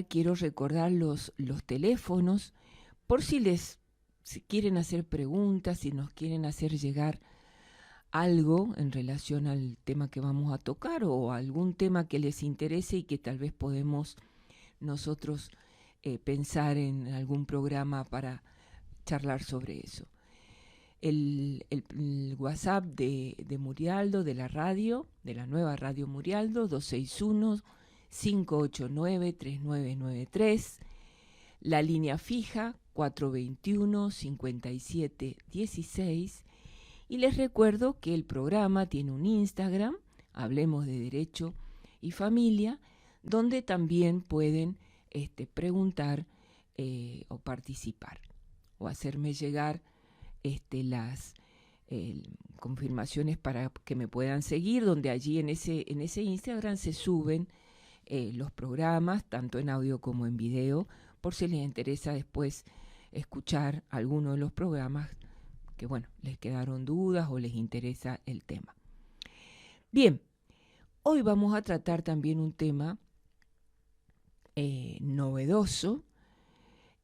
Quiero recordar los teléfonos por si quieren hacer preguntas, si nos quieren hacer llegar algo en relación al tema que vamos a tocar o algún tema que les interese y que tal vez podemos nosotros pensar en algún programa para charlar sobre eso. El WhatsApp de Murialdo, de la radio, de la nueva radio Murialdo, 261-589-3993. La línea fija, 421-5716. Y les recuerdo que el programa tiene un Instagram, Hablemos de Derecho y Familia, donde también pueden preguntar o participar o hacerme llegar las confirmaciones para que me puedan seguir, donde allí en ese Instagram se suben los programas, tanto en audio como en video, por si les interesa después escuchar alguno de los programas que, bueno, les quedaron dudas o les interesa el tema. Bien, hoy vamos a tratar también un tema novedoso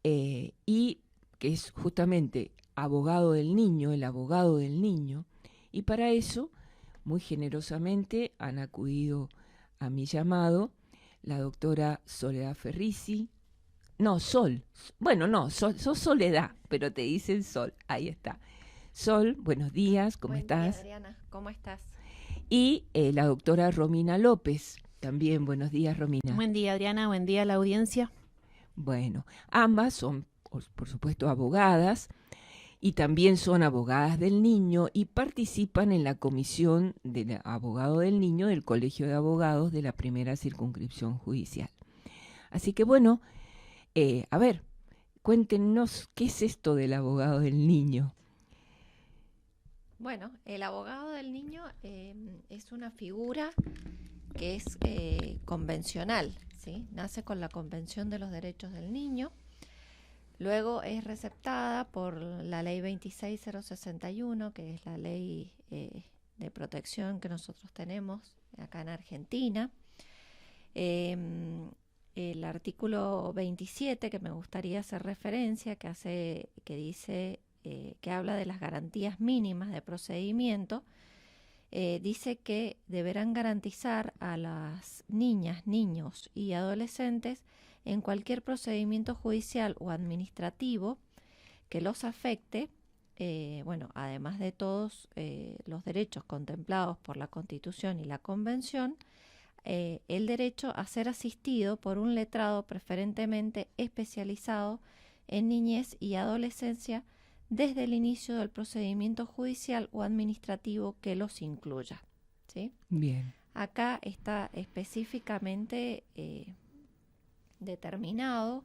y que es justamente abogado del niño, el abogado del niño, y para eso, muy generosamente, han acudido a mi llamado la doctora Soledad Ferrici. Sol, sos Soledad, pero te dicen Sol, ahí está. Sol, buenos días, ¿cómo estás? Buen día, Adriana, ¿cómo estás? Y la doctora Romina López, también, buenos días, Romina. Buen día, Adriana, buen día a la audiencia. Bueno, ambas son, por supuesto, abogadas y también son abogadas del niño y participan en la comisión del abogado del niño del Colegio de Abogados de la Primera Circunscripción Judicial. Así que bueno, a ver, cuéntenos qué es esto del abogado del niño. Bueno, el abogado del niño es una figura que es convencional, ¿sí? Nace con la Convención de los Derechos del Niño. Luego es receptada por la ley 26061, que es la ley de protección que nosotros tenemos acá en Argentina. El artículo 27, que me gustaría hacer referencia, que dice que habla de las garantías mínimas de procedimiento, dice que deberán garantizar a las niñas, niños y adolescentes en cualquier procedimiento judicial o administrativo que los afecte, además de todos los derechos contemplados por la Constitución y la Convención, el derecho a ser asistido por un letrado preferentemente especializado en niñez y adolescencia desde el inicio del procedimiento judicial o administrativo que los incluya, ¿sí? Bien. Acá está específicamente determinado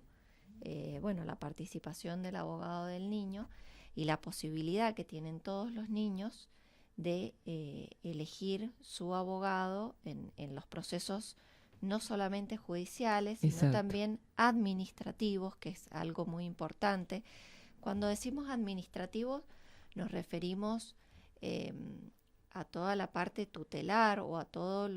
la participación del abogado del niño y la posibilidad que tienen todos los niños de elegir su abogado en los procesos no solamente judiciales, sino Exacto. también administrativos, que es algo muy importante. Cuando decimos administrativos nos referimos a toda la parte tutelar o a todos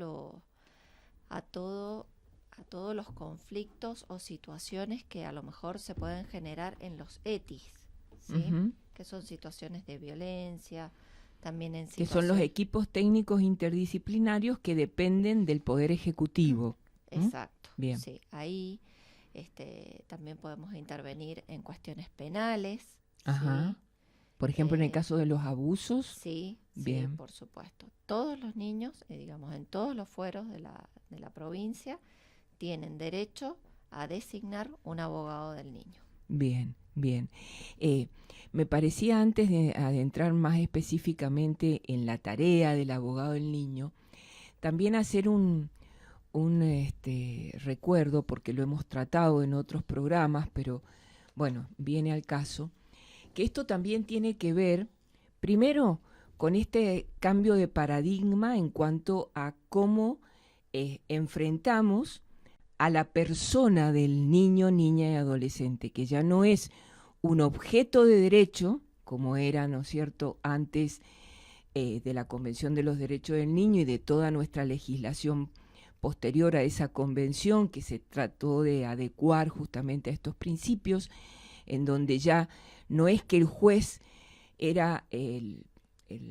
los conflictos o situaciones que a lo mejor se pueden generar en los ETIs, ¿sí? Uh-huh. Que son situaciones de violencia, también en que son los equipos técnicos interdisciplinarios que dependen del Poder Ejecutivo. Exacto. Bien. Sí, ahí también podemos intervenir en cuestiones penales. Ajá. ¿Sí? Por ejemplo, en el caso de los abusos. Sí, bien. Sí, por supuesto. Todos los niños, en todos los fueros de la provincia, tienen derecho a designar un abogado del niño. Bien, bien. Me parecía, antes de adentrar más específicamente en la tarea del abogado del niño, también hacer un recuerdo, porque lo hemos tratado en otros programas, pero bueno, viene al caso, que esto también tiene que ver, primero, con este cambio de paradigma en cuanto a cómo enfrentamos a la persona del niño, niña y adolescente, que ya no es un objeto de derecho, como era, ¿no es cierto?, antes de la Convención de los Derechos del Niño y de toda nuestra legislación posterior a esa convención que se trató de adecuar justamente a estos principios, en donde ya no es que el juez era el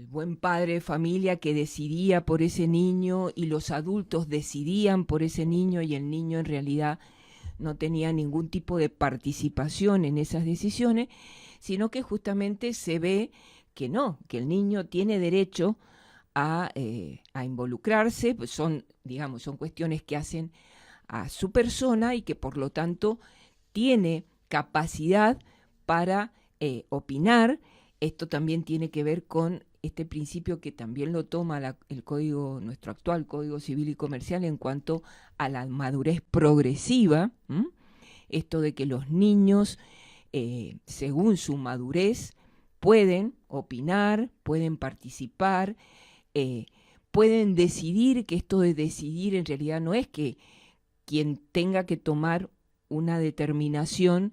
buen padre de familia que decidía por ese niño y los adultos decidían por ese niño y el niño en realidad no tenía ningún tipo de participación en esas decisiones, sino que justamente se ve que no, que el niño tiene derecho a involucrarse, pues son cuestiones que hacen a su persona y que por lo tanto tiene capacidad para opinar. Esto también tiene que ver con este principio que también lo toma el código, nuestro actual Código Civil y Comercial en cuanto a la madurez progresiva, esto de que los niños, según su madurez, pueden opinar, pueden participar, pueden decidir, que esto de decidir en realidad no es que quien tenga que tomar una determinación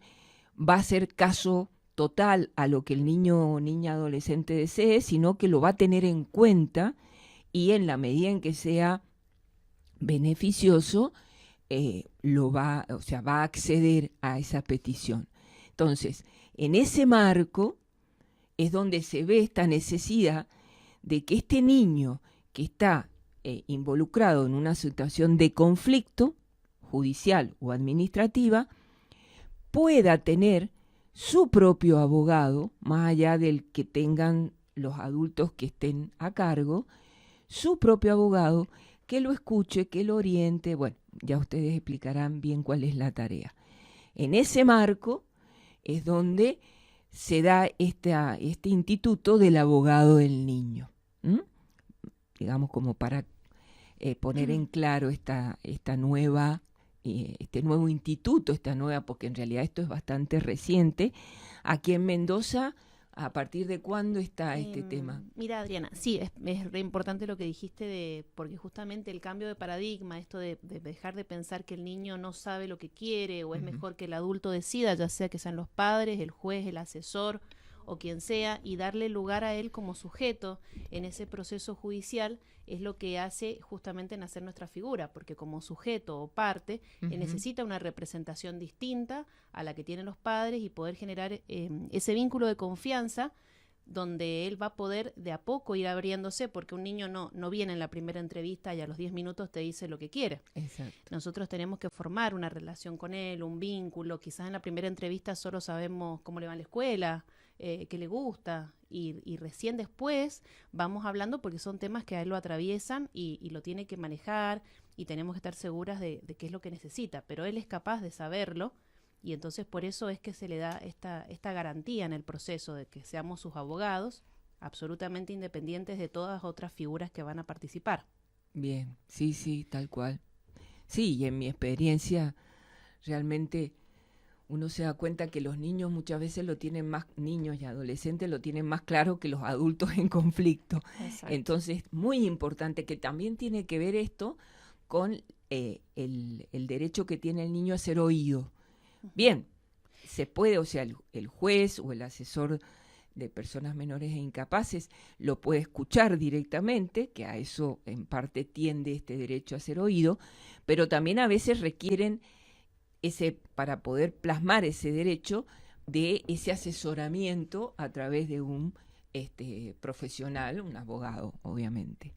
va a hacer caso total a lo que el niño o niña adolescente desee, sino que lo va a tener en cuenta y en la medida en que sea beneficioso, va a acceder a esa petición. Entonces, en ese marco es donde se ve esta necesidad de que este niño que está involucrado en una situación de conflicto judicial o administrativa pueda tener su propio abogado, más allá del que tengan los adultos que estén a cargo, su propio abogado que lo escuche, que lo oriente. Bueno, ya ustedes explicarán bien cuál es la tarea. En ese marco es donde se da este instituto del abogado del niño. Digamos, como para poner en claro esta nueva, este nuevo instituto, porque en realidad esto es bastante reciente. Aquí en Mendoza, ¿a partir de cuándo está este tema? Mira, Adriana, sí, es re importante lo que dijiste, porque justamente el cambio de paradigma, esto de dejar de pensar que el niño no sabe lo que quiere o es mejor que el adulto decida, ya sea que sean los padres, el juez, el asesor o quien sea, y darle lugar a él como sujeto en ese proceso judicial, es lo que hace justamente nacer nuestra figura, porque como sujeto o parte, necesita una representación distinta a la que tienen los padres y poder generar ese vínculo de confianza donde él va a poder de a poco ir abriéndose, porque un niño no viene en la primera entrevista y a los 10 minutos te dice lo que quiere. Exacto. Nosotros tenemos que formar una relación con él, un vínculo. Quizás en la primera entrevista solo sabemos cómo le va en la escuela, qué le gusta, y recién después vamos hablando porque son temas que a él lo atraviesan y lo tiene que manejar, y tenemos que estar seguras de qué es lo que necesita, pero él es capaz de saberlo. Y entonces por eso es que se le da esta garantía en el proceso de que seamos sus abogados, absolutamente independientes de todas otras figuras que van a participar. Bien, sí, tal cual. Sí, y en mi experiencia realmente uno se da cuenta que los niños muchas veces lo tienen más, niños y adolescentes lo tienen más claro que los adultos en conflicto. Exacto. Entonces, muy importante, que también tiene que ver esto con el derecho que tiene el niño a ser oído. Bien, se puede, o sea, el juez o el asesor de personas menores e incapaces lo puede escuchar directamente, que a eso en parte tiende este derecho a ser oído, pero también a veces requieren para poder plasmar ese derecho, de ese asesoramiento a través de un profesional, un abogado, obviamente.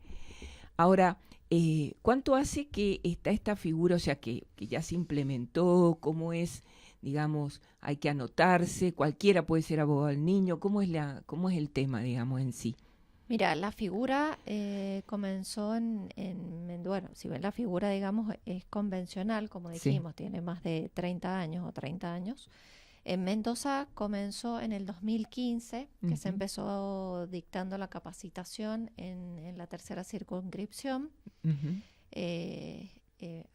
Ahora, ¿cuánto hace que está esta figura, o sea, que ya se implementó? ¿Cómo es, digamos, hay que anotarse? ¿Cualquiera puede ser abogado del niño? ¿Cómo es el tema, digamos, en sí? Mira, la figura comenzó bueno, si ven la figura, digamos, es convencional, como dijimos, tiene más de 30 años o 30 años. En Mendoza comenzó en el 2015, que se empezó dictando la capacitación en la tercera circunscripción.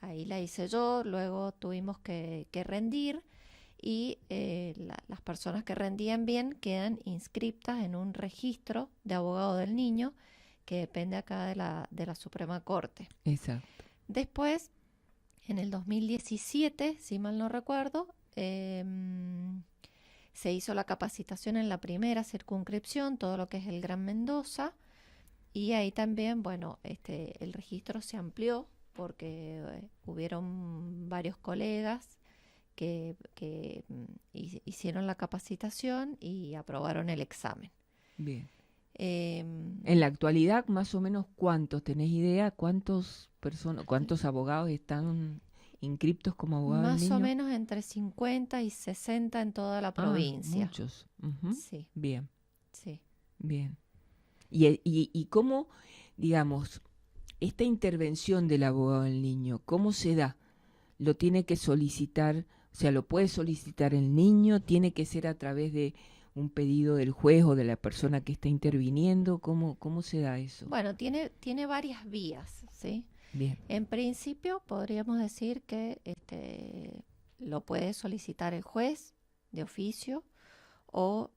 Ahí la hice yo, luego tuvimos que rendir, y las personas que rendían bien quedan inscriptas en un registro de abogado del niño que depende acá de la Suprema Corte. Exacto. Después, en el 2017, si mal no recuerdo, se hizo la capacitación en la primera circunscripción, todo lo que es el Gran Mendoza, y ahí también, bueno, el registro se amplió porque hubieron varios colegas que hicieron la capacitación y aprobaron el examen. Bien. Em, En la actualidad, más o menos, ¿cuántos? ¿Tenés idea? ¿Cuántos abogados están inscriptos como abogados del Más niño? o menos entre 50 y 60 en toda la Ah, provincia. muchos. Ujú. Sí, Bien, sí. bien. ¿Y cómo, digamos, esta intervención del abogado del niño, cómo se da? ¿Lo tiene que solicitar, o sea, lo puede solicitar el niño? ¿Tiene que ser a través de un pedido del juez o de la persona que está interviniendo? ¿Cómo se da eso? Bueno, tiene varias vías, ¿sí? Bien. En principio podríamos decir que lo puede solicitar el juez de oficio o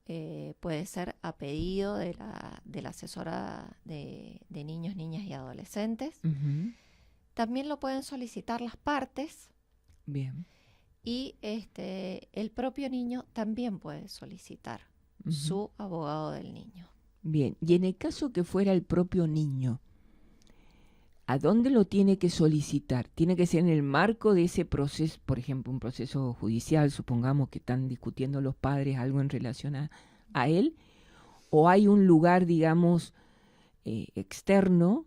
puede ser a pedido de la asesora de niños, niñas y adolescentes. Ujú. También lo pueden solicitar las partes Bien. y el propio niño también puede solicitar Ujú. su abogado del niño. Bien. Y en el caso que fuera el propio niño, ¿a dónde lo tiene que solicitar? ¿Tiene que ser en el marco de ese proceso, por ejemplo, un proceso judicial, supongamos que están discutiendo los padres algo en relación a él? ¿O hay un lugar, digamos, externo?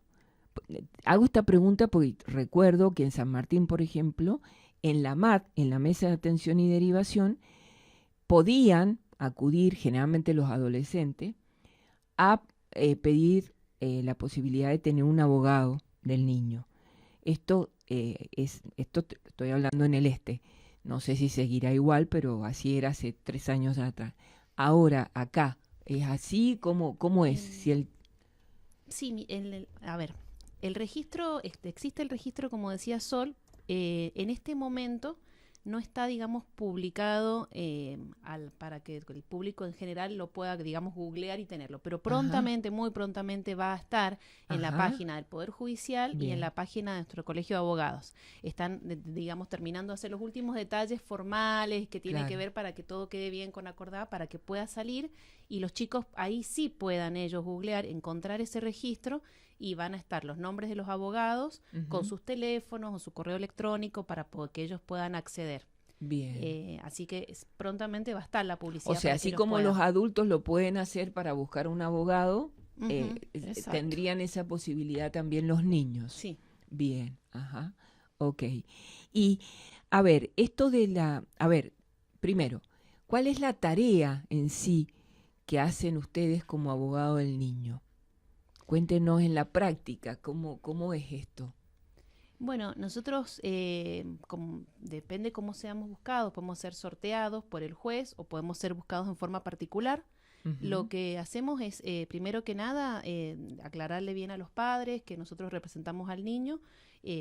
Hago esta pregunta porque recuerdo que en San Martín, por ejemplo, en la MAD, en la Mesa de Atención y Derivación, podían acudir generalmente los adolescentes a pedir la posibilidad de tener un abogado del niño. Esto estoy hablando en el este. No sé si seguirá igual, pero así era hace 3 años atrás. Ahora, acá, ¿es así? ¿Cómo es? Si el, Sí, a ver, el registro, existe el registro, como decía Sol, en este momento no está, digamos, publicado para que el público en general lo pueda, digamos, googlear y tenerlo. Pero prontamente, muy prontamente va a estar en la Ajá. página del Poder Judicial y Bien. en la página de nuestro Colegio de Abogados. Están, digamos, terminando de hacer los últimos detalles formales que tienen Claro. que ver para que todo quede bien con acordada, para que pueda salir y los chicos ahí sí puedan ellos googlear, encontrar ese registro y van a estar los nombres de los abogados con Ujú. sus teléfonos o su correo electrónico para que ellos puedan acceder. Bien. Así que prontamente va a estar la publicidad. O sea, para que así ellos como puedan. los adultos lo pueden hacer para buscar un abogado, Ujú, exacto. tendrían esa posibilidad también los niños. sí. Bien, ajá, ok. Y, a ver, primero, ¿cuál es la tarea en sí que hacen ustedes como abogado del niño? Cuéntenos en la práctica, ¿cómo es esto? Bueno, nosotros, depende cómo seamos buscados, podemos ser sorteados por el juez o podemos ser buscados en forma particular. Ujú. Lo que hacemos es, primero que nada, aclararle bien a los padres que nosotros representamos al niño.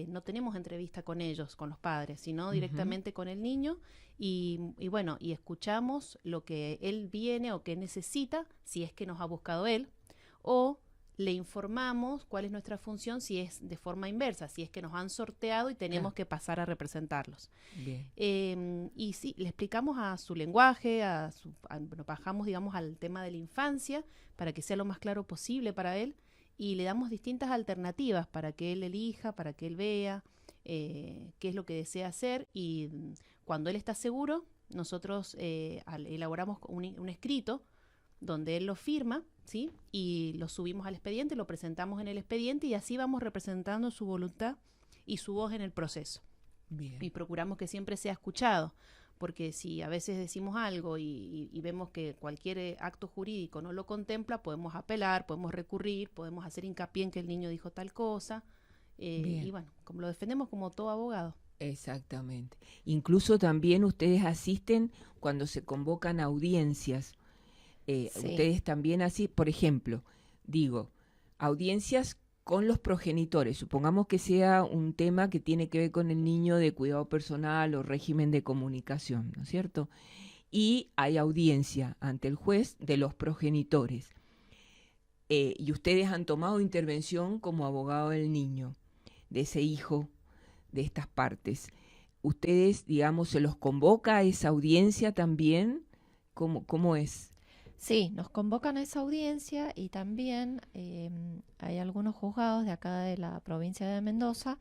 No tenemos entrevista con ellos, con los padres, sino directamente con el niño y bueno, y escuchamos lo que él viene o que necesita, si es que nos ha buscado él, o le informamos cuál es nuestra función si es de forma inversa, si es que nos han sorteado y tenemos que pasar a representarlos. Bien. Y sí, le explicamos a su lenguaje, bueno, bajamos, digamos, al tema de la infancia para que sea lo más claro posible para él y le damos distintas alternativas para que él elija, para que él vea qué es lo que desea hacer y cuando él está seguro, nosotros elaboramos un escrito donde él lo firma, ¿sí? Y lo subimos al expediente, lo presentamos en el expediente y así vamos representando su voluntad y su voz en el proceso. Bien. Y procuramos que siempre sea escuchado, porque si a veces decimos algo y vemos que cualquier acto jurídico no lo contempla, podemos apelar, podemos recurrir, podemos hacer hincapié en que el niño dijo tal cosa, y bueno, como lo defendemos como todo abogado. Exactamente. Incluso también ustedes asisten cuando se convocan audiencias. Sí. Ustedes también así, por ejemplo, digo, audiencias con los progenitores. Supongamos que sea un tema que tiene que ver con el niño de cuidado personal o régimen de comunicación, ¿no es cierto? Y hay audiencia ante el juez de los progenitores. Y ustedes han tomado intervención como abogado del niño, de ese hijo, de estas partes. ¿Ustedes, digamos, se los convoca a esa audiencia también? ¿Cómo es? Sí, nos convocan a esa audiencia y también hay algunos juzgados de acá de la provincia de Mendoza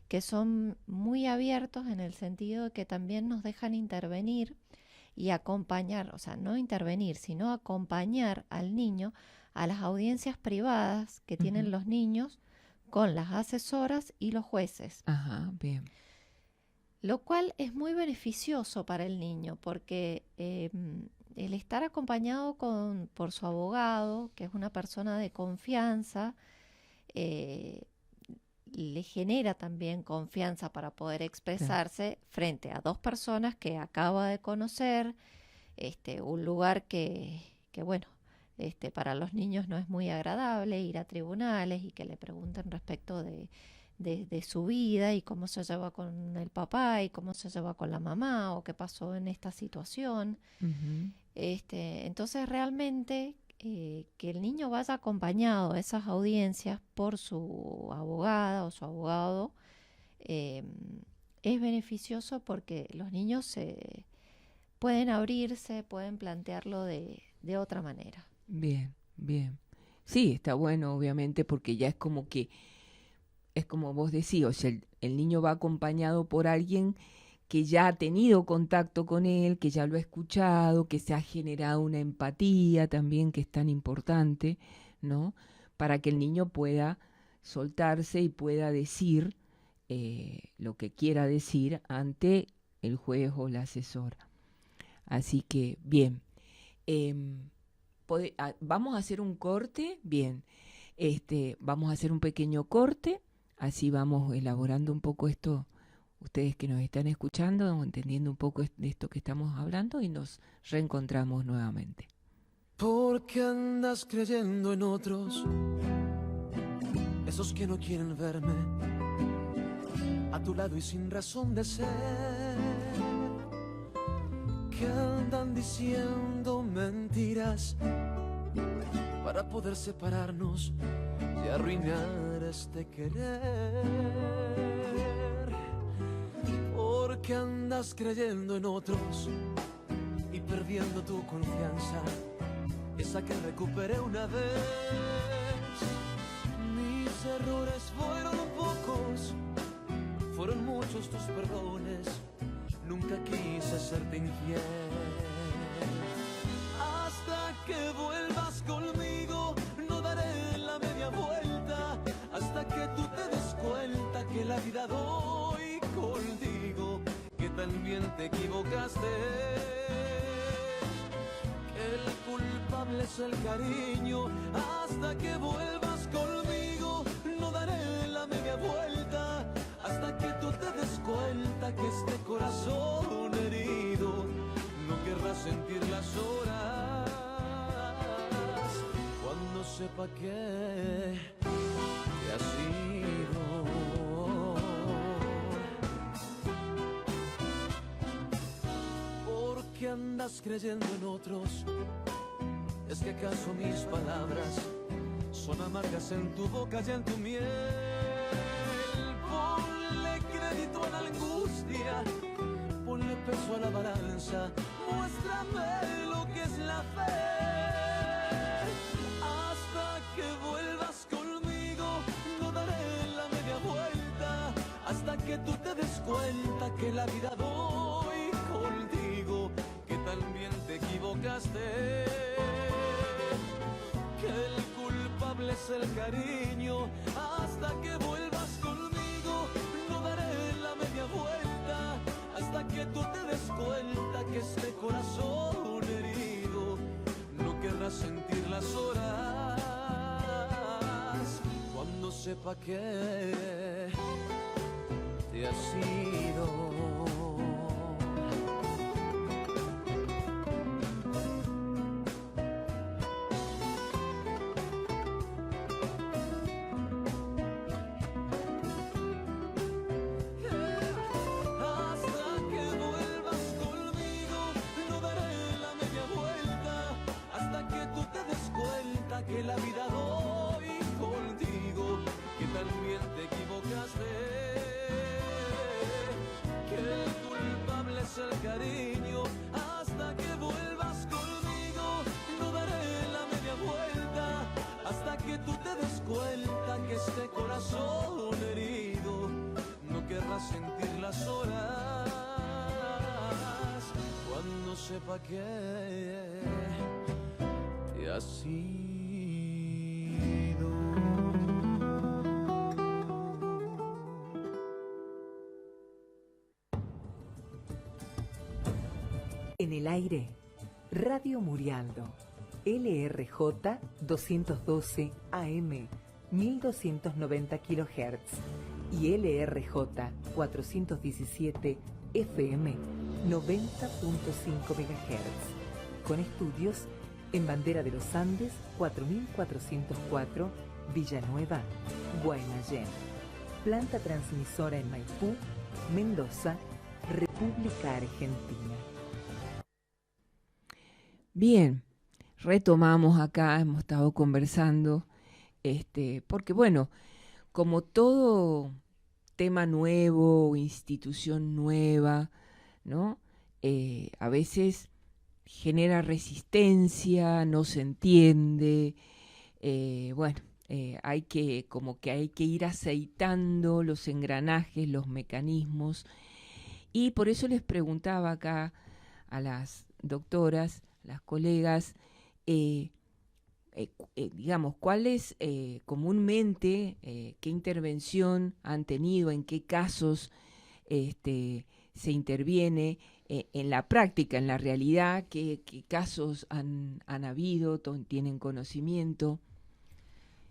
que son muy abiertos en el sentido de que también nos dejan intervenir y acompañar, o sea, no intervenir, sino acompañar al niño a las audiencias privadas que tienen los niños con las asesoras y los jueces. Ajá, bien. Lo cual es muy beneficioso para el niño porque el estar acompañado por su abogado, que es una persona de confianza, le genera también confianza para poder expresarse frente a dos personas que acaba de conocer, un lugar que bueno, para los niños no es muy agradable ir a tribunales y que le pregunten respecto de su vida y cómo se lleva con el papá y cómo se lleva con la mamá o qué pasó en esta situación. Entonces realmente que el niño vaya acompañado a esas audiencias por su abogada o su abogado es beneficioso porque los niños pueden abrirse, pueden plantearlo de otra manera. Bien, bien. Sí, está bueno, obviamente, porque ya es como que, es como vos decís, o sea, el niño va acompañado por alguien que ya ha tenido contacto con él, que ya lo ha escuchado, que se ha generado una empatía también, que es tan importante, ¿no? Para que el niño pueda soltarse y pueda decir lo que quiera decir ante el juez o la asesora. Así que, bien. Vamos a hacer un corte, bien. Vamos a hacer un pequeño corte, así vamos elaborando un poco esto. Ustedes que nos están escuchando, entendiendo un poco de esto que estamos hablando y nos reencontramos nuevamente. ¿Por qué andas creyendo en otros? Esos que no quieren verme a tu lado y sin razón de ser, que andan diciendo mentiras para poder separarnos y arruinar este querer. Que andas creyendo en otros y perdiendo tu confianza, esa que recuperé una vez. Mis errores fueron pocos, fueron muchos tus perdones, nunca quise serte infiel. Hasta que vuelvas conmigo no daré la media vuelta, hasta que tú te des cuenta que la vida doy contigo, que también te equivocaste, que el culpable es el cariño. Hasta que vuelvas conmigo no daré la media vuelta, hasta que tú te des cuenta que este corazón herido no querrá sentir las horas cuando sepa que te has ido. ¿Qué andas creyendo en otros? ¿Es que acaso mis palabras son amargas en tu boca y en tu miel? Ponle crédito a la angustia, ponle peso a la balanza, muéstrame lo que es la fe. Hasta que vuelvas conmigo no daré la media vuelta, hasta que tú te des cuenta que la vida doy contigo, que también te equivocaste, que el culpable es el cariño. Hasta que vuelvas conmigo no daré la media vuelta, hasta que tú te des cuenta que este corazón herido no querrá sentir las horas cuando sepa que te has ido. Que la vida doy contigo, que también te equivocaste, que el culpable es el cariño. Hasta que vuelvas conmigo no daré la media vuelta, hasta que tú te des cuenta que este corazón herido no querrá sentir las horas cuando sepa que te has ido. En el aire, Radio Murialdo, LRJ 212 AM, 1290 kHz y LRJ 417 FM, 90.5 MHz, con estudios en Bandera de los Andes 4404, Villanueva, Guaymallén. Planta transmisora en Maipú, Mendoza, República Argentina. Bien, retomamos acá, hemos estado conversando, porque bueno, como todo tema nuevo, institución nueva, ¿no? A veces genera resistencia, no se entiende, hay que ir aceitando los engranajes, los mecanismos, y por eso les preguntaba acá a las doctoras, las colegas, digamos, ¿cuál es comúnmente, qué intervención han tenido, en qué casos se interviene en la práctica, en la realidad, qué casos han habido, tienen conocimiento?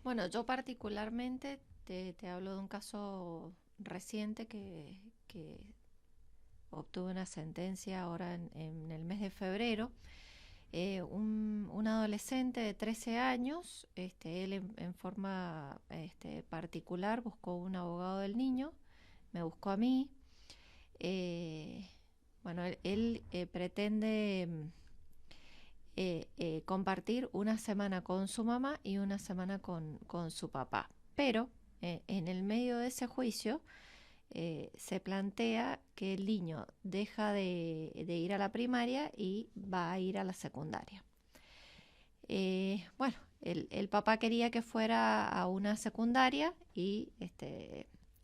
Bueno, yo particularmente te hablo de un caso reciente que obtuve una sentencia ahora en el mes de febrero. Un adolescente de 13 años, él en forma particular buscó un abogado del niño, me buscó a mí. Él pretende compartir una semana con su mamá y una semana con su papá, pero en el medio de ese juicio se plantea que el niño deja de ir a la primaria y va a ir a la secundaria. El papá quería que fuera a una secundaria y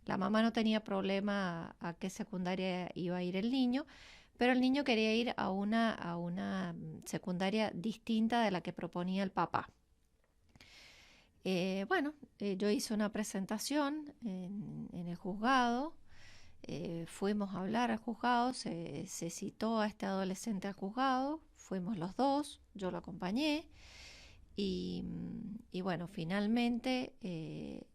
la mamá no tenía problema a qué secundaria iba a ir el niño, pero el niño quería ir a una secundaria distinta de la que proponía el papá. Yo hice una presentación en el juzgado, fuimos a hablar al juzgado, se citó a este adolescente al juzgado, fuimos los dos, yo lo acompañé y finalmente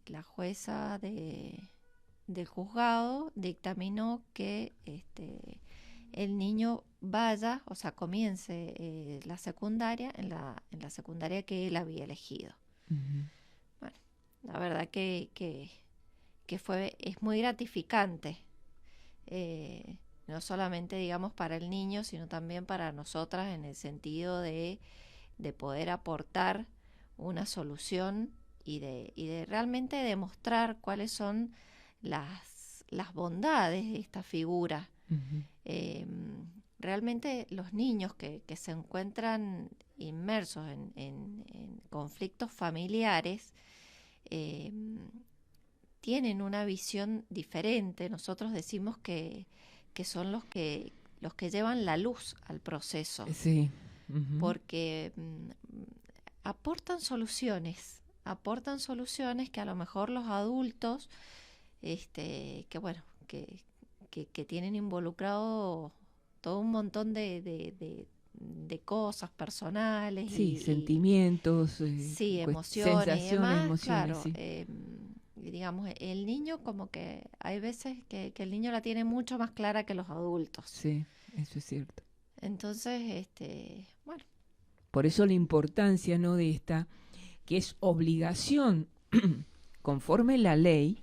la jueza del juzgado dictaminó que el niño vaya, o sea, comience la secundaria en la secundaria que él había elegido. Uh-huh. Bueno, la verdad que es muy gratificante, no solamente, digamos, para el niño, sino también para nosotras, en el sentido de poder aportar una solución y de realmente demostrar cuáles son las bondades de esta figura. Uh-huh. Realmente los niños que se encuentran inmersos en conflictos familiares tienen una visión diferente. Nosotros decimos que son los que llevan la luz al proceso. Sí. Uh-huh. Porque aportan soluciones que a lo mejor los adultos que tienen involucrado todo un montón de cosas personales, sí, sentimientos, sí, emociones sensaciones, y demás, emociones, claro. sí. Digamos, el niño, como que hay veces que el niño la tiene mucho más clara que los adultos. Sí, eso es cierto. Entonces, por eso la importancia, ¿no?, de esta, que es obligación conforme la ley,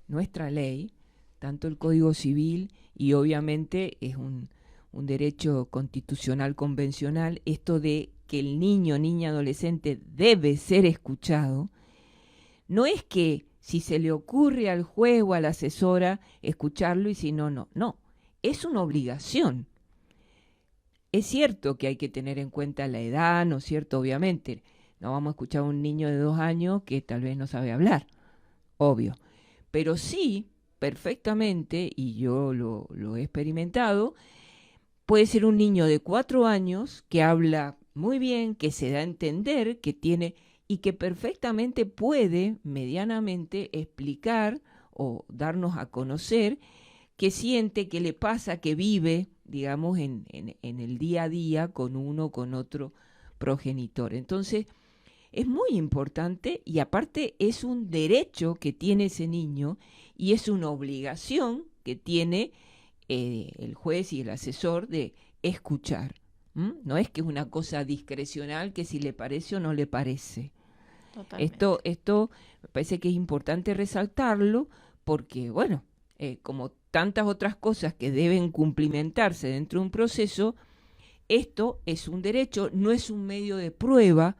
nuestra ley, tanto el Código Civil y obviamente es un derecho constitucional convencional, esto de que el niño, niña, adolescente debe ser escuchado. No es que si se le ocurre al juez o a la asesora escucharlo y si no, no, es una obligación. Es cierto que hay que tener en cuenta la edad, ¿no es cierto? Obviamente, no vamos a escuchar a un niño de 2 años que tal vez no sabe hablar, obvio. Pero sí perfectamente, y yo lo he experimentado, puede ser un niño de 4 años que habla muy bien, que se da a entender, que tiene y que perfectamente puede medianamente explicar o darnos a conocer qué siente, qué le pasa, qué vive, digamos, en el día a día con uno, con otro progenitor. Entonces, es muy importante y aparte es un derecho que tiene ese niño y es una obligación que tiene el juez y el asesor de escuchar. No es que es una cosa discrecional que si le parece o no le parece. Totalmente. Esto me parece que es importante resaltarlo porque, bueno, como tantas otras cosas que deben cumplimentarse dentro de un proceso, esto es un derecho, no es un medio de prueba.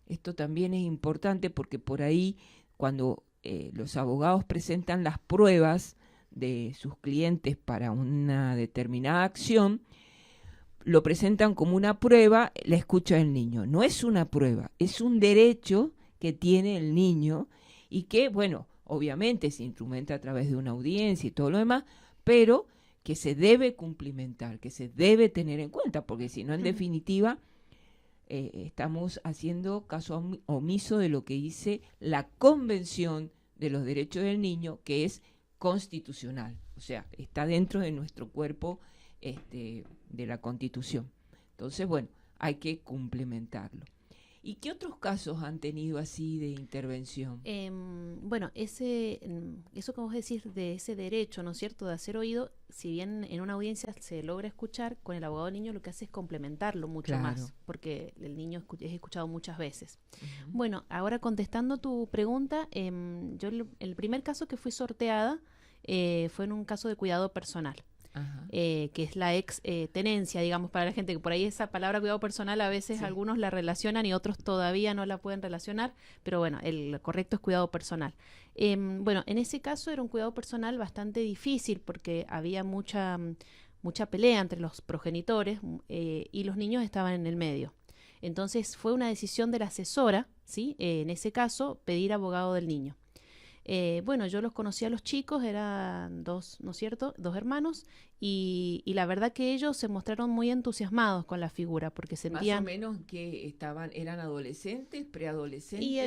Esto también es importante porque por ahí cuando los abogados presentan las pruebas de sus clientes para una determinada acción, lo presentan como una prueba, la escucha del niño. No es una prueba, es un derecho que tiene el niño y que, bueno, obviamente se instrumenta a través de una audiencia y todo lo demás, pero que se debe cumplimentar, que se debe tener en cuenta, porque si no, en definitiva, estamos haciendo caso omiso de lo que dice la Convención de los Derechos del Niño, que es constitucional, o sea, está dentro de nuestro cuerpo de la Constitución. Entonces, bueno, hay que complementarlo. ¿Y qué otros casos han tenido así de intervención? Bueno, eso que vos decís de ese derecho, ¿no es cierto?, de hacer oído, si bien en una audiencia se logra escuchar, con el abogado del niño lo que hace es complementarlo mucho más, porque el niño es escuchado muchas veces. Bueno, ahora contestando tu pregunta, yo el primer caso que fui sorteada fue en un caso de cuidado personal. Que es la tenencia, digamos, para la gente, que por ahí esa palabra cuidado personal a veces algunos la relacionan y otros todavía no la pueden relacionar, pero bueno, el correcto es cuidado personal. Bueno, en ese caso era un cuidado personal bastante difícil porque había mucha pelea entre los progenitores y los niños estaban en el medio. Entonces fue una decisión de la asesora, ¿sí? En ese caso, pedir abogado del niño. Bueno, yo los conocí a los chicos, eran dos, ¿no es cierto?, 2 hermanos, y la verdad que ellos se mostraron muy entusiasmados con la figura, porque sentían... Más o menos que eran adolescentes, preadolescentes. Y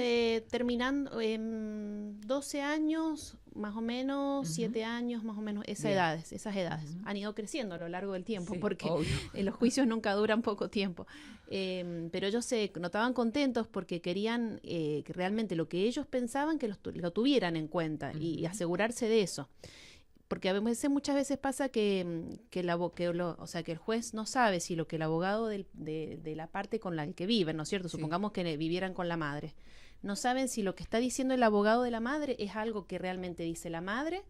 terminando 12 años, más o menos, 7 años, más o menos, esas edades. Han ido creciendo a lo largo del tiempo, porque los juicios nunca duran poco tiempo. Pero ellos se notaban contentos porque querían que realmente lo que ellos pensaban que lo tuvieran en cuenta y asegurarse de eso. Porque muchas veces pasa que el juez no sabe si lo que el abogado de la parte con la que viven, ¿no es cierto? Supongamos que vivieran con la madre. No saben si lo que está diciendo el abogado de la madre es algo que realmente dice la madre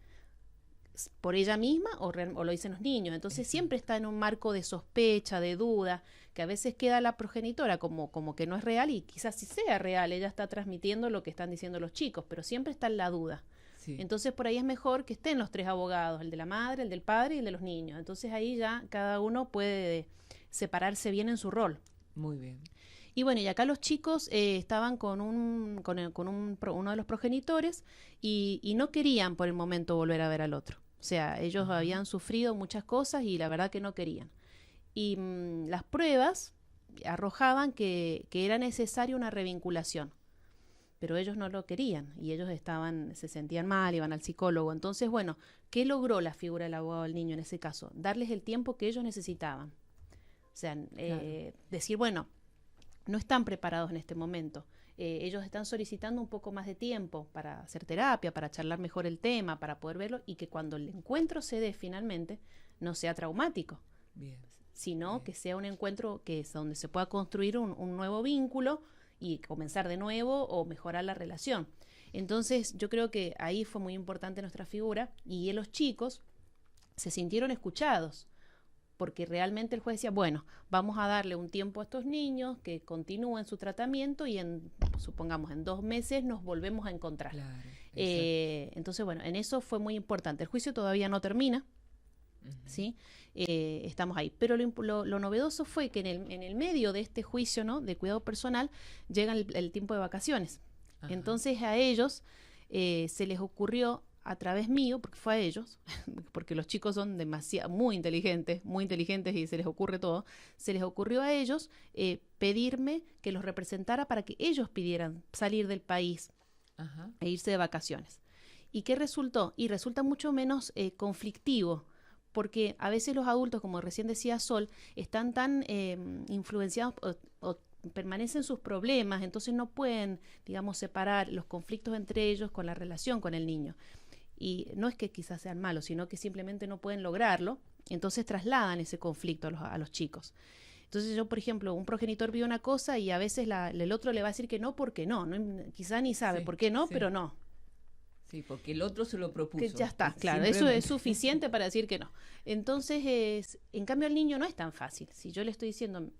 por ella misma o lo dicen los niños. Entonces siempre está en un marco de sospecha, de duda, que a veces queda la progenitora como que no es real y quizás sí sea real, ella está transmitiendo lo que están diciendo los chicos, pero siempre está en la duda. Entonces por ahí es mejor que estén los 3 abogados, el de la madre, el del padre y el de los niños. Entonces ahí ya cada uno puede separarse bien en su rol. Muy bien. Y bueno, y acá los chicos estaban con uno de los progenitores y no querían por el momento volver a ver al otro. O sea, ellos habían sufrido muchas cosas y la verdad que no querían. Y las pruebas arrojaban que era necesaria una revinculación. Pero ellos no lo querían y ellos se sentían mal, iban al psicólogo. Entonces, bueno, ¿qué logró la figura del abogado del niño en ese caso? Darles el tiempo que ellos necesitaban. O sea, decir, bueno, no están preparados en este momento. Ellos están solicitando un poco más de tiempo para hacer terapia, para charlar mejor el tema, para poder verlo y que cuando el encuentro se dé finalmente no sea traumático. Bien. Sino que sea un encuentro que es donde se pueda construir un nuevo vínculo y comenzar de nuevo o mejorar la relación. Entonces yo creo que ahí fue muy importante nuestra figura y los chicos se sintieron escuchados porque realmente el juez decía, bueno, vamos a darle un tiempo a estos niños que continúen su tratamiento y supongamos en 2 meses nos volvemos a encontrar. Claro, entonces bueno, en eso fue muy importante. El juicio todavía no termina, ¿sí? Estamos ahí, pero lo novedoso fue que en el medio de este juicio, ¿no?, de cuidado personal llega el tiempo de vacaciones. Entonces a ellos se les ocurrió a través mío, porque fue a ellos, porque los chicos son muy inteligentes y se les ocurre todo, se les ocurrió a ellos pedirme que los representara para que ellos pidieran salir del país e irse de vacaciones. ¿Y qué resultó? Y resulta mucho menos conflictivo, porque a veces los adultos, como recién decía Sol, están tan influenciados o permanecen sus problemas, entonces no pueden, digamos, separar los conflictos entre ellos con la relación con el niño. Y no es que quizás sean malos, sino que simplemente no pueden lograrlo, entonces trasladan ese conflicto a los chicos. Entonces yo, por ejemplo, un progenitor pide una cosa y a veces el otro le va a decir que no porque no quizá ni sabe por qué no, pero no. Sí, porque el otro se lo propuso. Que ya está, claro, eso es suficiente para decir que no. Entonces, en cambio al niño no es tan fácil. Si yo le estoy diciendo,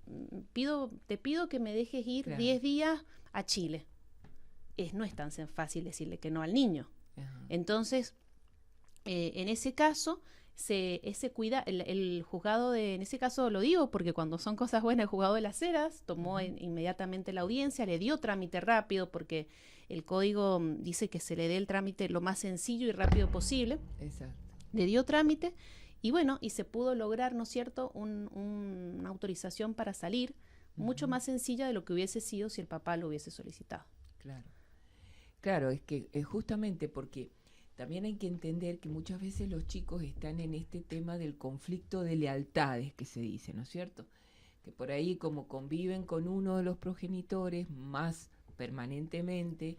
te pido que me dejes ir 10 días a Chile, no es tan fácil decirle que no al niño. Entonces, en ese caso, el juzgado en ese caso lo digo porque cuando son cosas buenas, el juzgado de las Heras tomó inmediatamente la audiencia, le dio trámite rápido porque el código dice que se le dé el trámite lo más sencillo y rápido posible. Exacto. Le dio trámite y bueno, y se pudo lograr, ¿no es cierto?, una autorización para salir mucho más sencilla de lo que hubiese sido si el papá lo hubiese solicitado. Claro, es que justamente porque también hay que entender que muchas veces los chicos están en este tema del conflicto de lealtades que se dice, ¿no es cierto? Que por ahí como conviven con uno de los progenitores más permanentemente,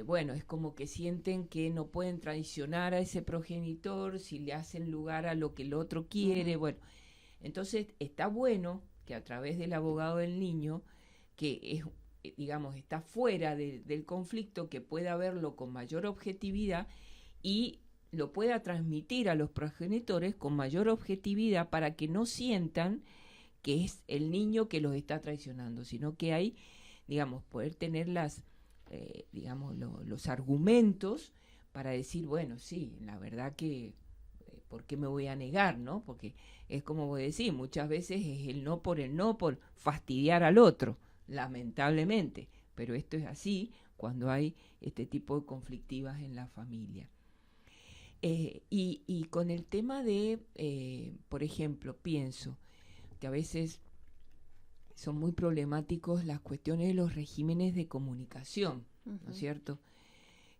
bueno, es como que sienten que no pueden traicionar a ese progenitor si le hacen lugar a lo que el otro quiere. Bueno, entonces está bueno que a través del abogado del niño, que es, digamos, está fuera del conflicto, que pueda verlo con mayor objetividad y lo pueda transmitir a los progenitores con mayor objetividad para que no sientan que es el niño que los está traicionando, sino que hay, digamos, poder tener los argumentos para decir, bueno, sí, la verdad que, ¿por qué me voy a negar, no? Porque es como vos decís, muchas veces es el no, por fastidiar al otro, lamentablemente, pero esto es así cuando hay este tipo de conflictivas en la familia. Y con el tema de, por ejemplo, pienso que a veces son muy problemáticos las cuestiones de los regímenes de comunicación, ¿no es cierto?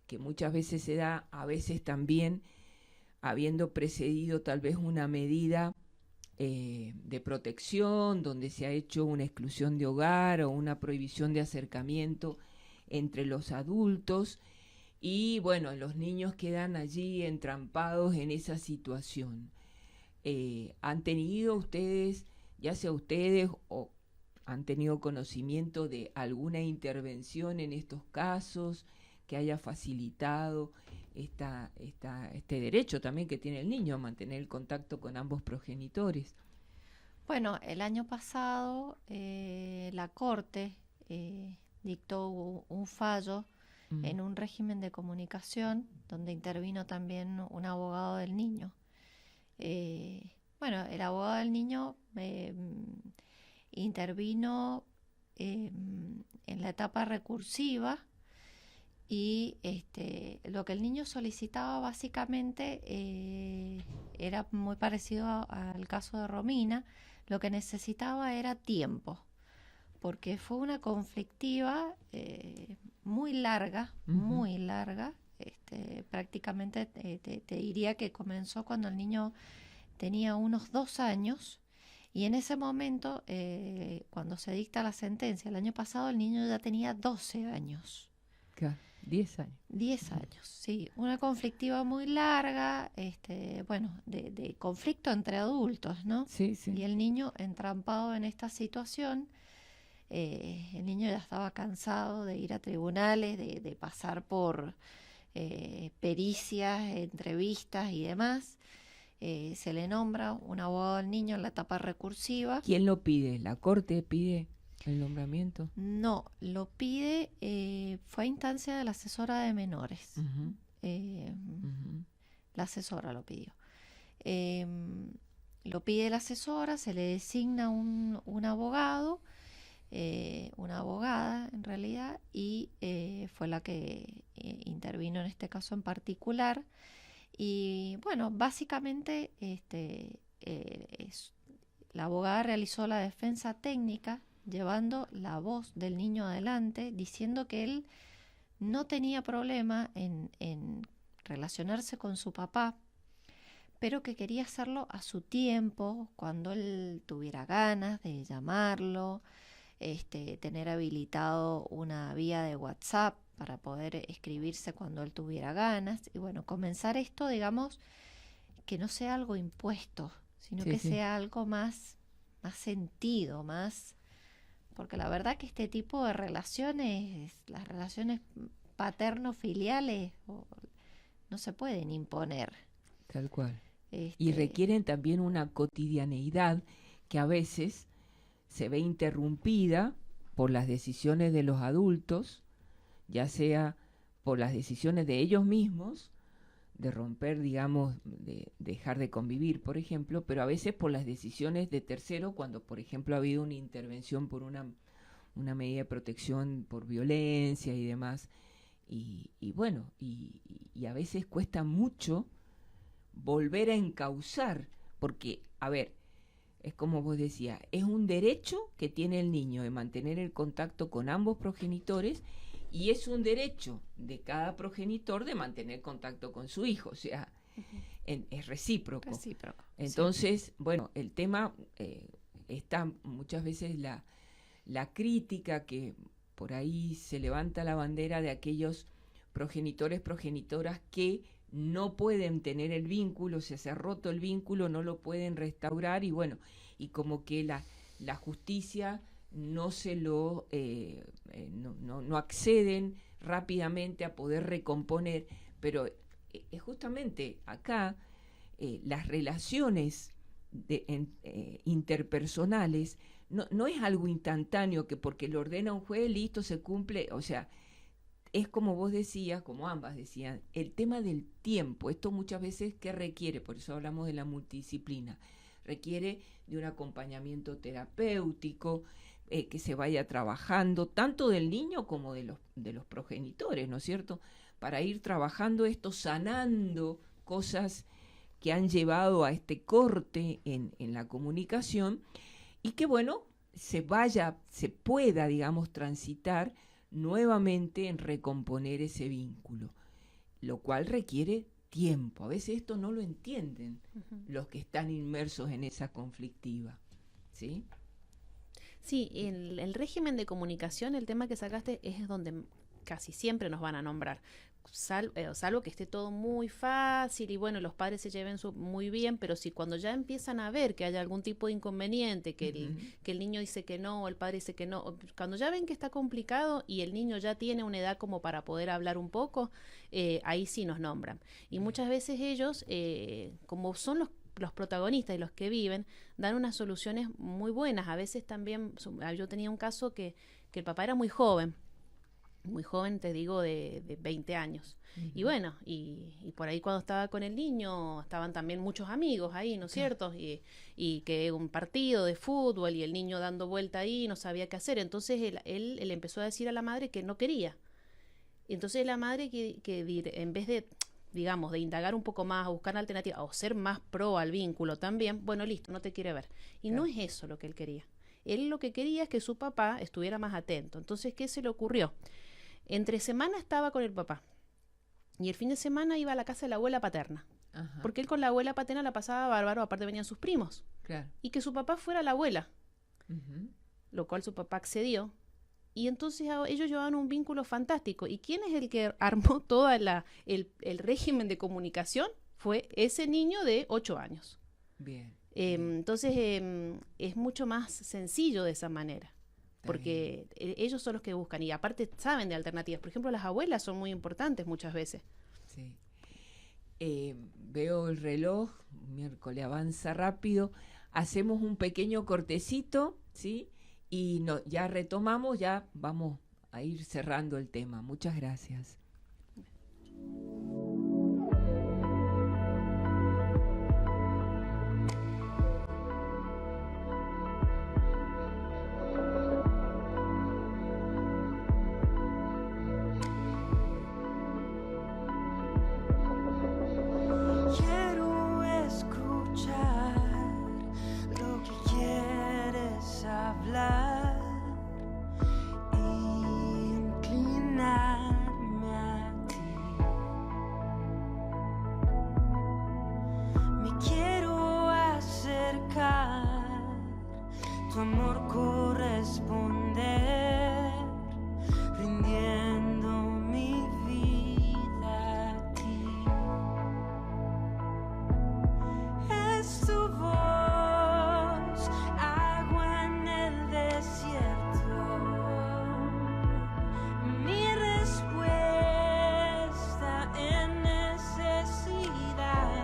Que muchas veces se da, a veces también habiendo precedido tal vez una medida de protección, donde se ha hecho una exclusión de hogar o una prohibición de acercamiento entre los adultos, y bueno, los niños quedan allí entrampados en esa situación. ¿Han tenido ustedes, ya sea ustedes o han tenido conocimiento de alguna intervención en estos casos que haya facilitado este derecho también que tiene el niño a mantener el contacto con ambos progenitores? Bueno, el año pasado la Corte dictó un fallo en un régimen de comunicación donde intervino también un abogado del niño. Bueno, el abogado del niño intervino en la etapa recursiva y lo que el niño solicitaba básicamente era muy parecido al caso de Romina. Lo que necesitaba era tiempo, porque fue una conflictiva muy larga, muy larga. Prácticamente te diría que comenzó cuando el niño tenía unos 2 años. Y en ese momento, cuando se dicta la sentencia, el año pasado el niño ya tenía 12 años. Claro, 10 años. 10 años, sí. Una conflictiva muy larga, bueno, de conflicto entre adultos, ¿no? Sí, sí. Y el niño entrampado en esta situación, el niño ya estaba cansado de ir a tribunales, de pasar por pericias, entrevistas y demás. Se le nombra un abogado del niño en la etapa recursiva. ¿Quién lo pide? ¿La Corte pide el nombramiento? No, lo pide, fue a instancia de la asesora de menores. La asesora lo pidió. Lo pide la asesora, se le designa un abogado una abogada en realidad, y fue la que intervino en este caso en particular. Y bueno, básicamente la abogada realizó la defensa técnica llevando la voz del niño adelante, diciendo que él no tenía problema en relacionarse con su papá, pero que quería hacerlo a su tiempo, cuando él tuviera ganas de llamarlo, tener habilitado una vía de WhatsApp para poder escribirse cuando él tuviera ganas. Y bueno, comenzar esto, digamos, que no sea algo impuesto, sino Sí, que sí. sea algo más sentido, más... Porque la verdad que este tipo de relaciones, las relaciones paterno-filiales, no se pueden imponer. Tal cual. Y Este, requieren también una cotidianeidad que a veces se ve interrumpida por las decisiones de los adultos, ya sea por las decisiones de ellos mismos, de romper, digamos, de dejar de convivir, por ejemplo, pero a veces por las decisiones de terceros, cuando, por ejemplo, ha habido una intervención por una medida de protección por violencia y demás. Y bueno, y a veces cuesta mucho volver a encauzar, porque, a ver, es como vos decías, es un derecho que tiene el niño de mantener el contacto con ambos progenitores, y es un derecho de cada progenitor de mantener contacto con su hijo, o sea, es recíproco. recíproco. Entonces, bueno, el tema está muchas veces la crítica que por ahí se levanta la bandera de aquellos progenitores, progenitoras que no pueden tener el vínculo, se ha roto el vínculo, no lo pueden restaurar, y bueno, y como que la justicia no se lo no acceden rápidamente a poder recomponer, pero justamente acá las relaciones interpersonales no es algo instantáneo que porque lo ordena un juez, listo, se cumple, o sea, es como vos decías, como ambas decían, el tema del tiempo. Esto muchas veces, ¿qué requiere? Por eso hablamos de la multidisciplina. Requiere de un acompañamiento terapéutico, que se vaya trabajando, tanto del niño como de los progenitores, ¿no es cierto? Para ir trabajando esto, sanando cosas que han llevado a este corte en la comunicación, y que, bueno, se pueda, digamos, transitar nuevamente en recomponer ese vínculo, lo cual requiere tiempo. A veces esto no lo entienden los que están inmersos en esa conflictiva, ¿sí? Sí, el régimen de comunicación, el tema que sacaste, es donde casi siempre nos van a nombrar. Salvo que esté todo muy fácil y bueno, los padres se lleven muy bien, pero si cuando ya empiezan a ver que hay algún tipo de inconveniente, que el niño dice que no, o el padre dice que no, cuando ya ven que está complicado y el niño ya tiene una edad como para poder hablar un poco, ahí sí nos nombran. Y muchas veces ellos, como son los protagonistas y los que viven, dan unas soluciones muy buenas. A veces también, yo tenía un caso que el papá era muy joven, te digo, de 20 años. Y bueno, y por ahí cuando estaba con el niño, estaban también muchos amigos ahí, ¿no es cierto? Y que un partido de fútbol y el niño dando vuelta ahí, no sabía qué hacer. Entonces él empezó a decir a la madre que no quería. Entonces la madre que en vez de, digamos, de indagar un poco más, o buscar alternativas, o ser más pro al vínculo también, bueno, listo, no te quiere ver. Y no es eso lo que él quería. Él lo que quería es que su papá estuviera más atento. Entonces, ¿qué se le ocurrió? Entre semana estaba con el papá y el fin de semana iba a la casa de la abuela paterna. Ajá. Porque él con la abuela paterna la pasaba bárbaro, aparte venían sus primos. Claro. Y que su papá fuera la abuela, lo cual su papá accedió. Y entonces ellos llevaban un vínculo fantástico. ¿Y quién es el que armó todo el régimen de comunicación? Fue ese niño de 8 años. Bien. Entonces es mucho más sencillo de esa manera. Porque ellos son los que buscan y aparte saben de alternativas. Por ejemplo, las abuelas son muy importantes muchas veces. Sí. Veo el reloj, miércoles avanza rápido. Hacemos un pequeño cortecito, ¿sí? Y ya retomamos, ya vamos a ir cerrando el tema. Muchas gracias. tu amor corresponder, rindiendo mi vida a ti. Es tu voz, agua en el desierto, mi respuesta en necesidad.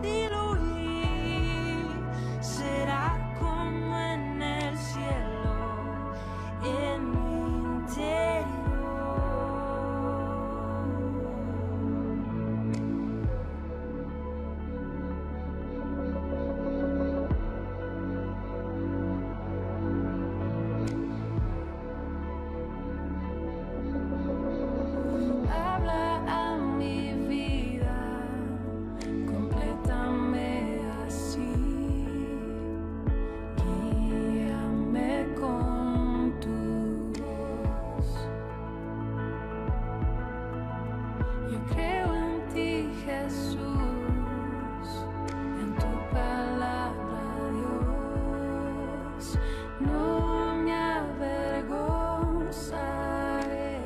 Diluir será como en el cielo, en mi interior. Habla a mi vida, complétame así, guíame con tu voz. Yo creo en ti, Jesús, en tu palabra, Dios, no me avergonzaré.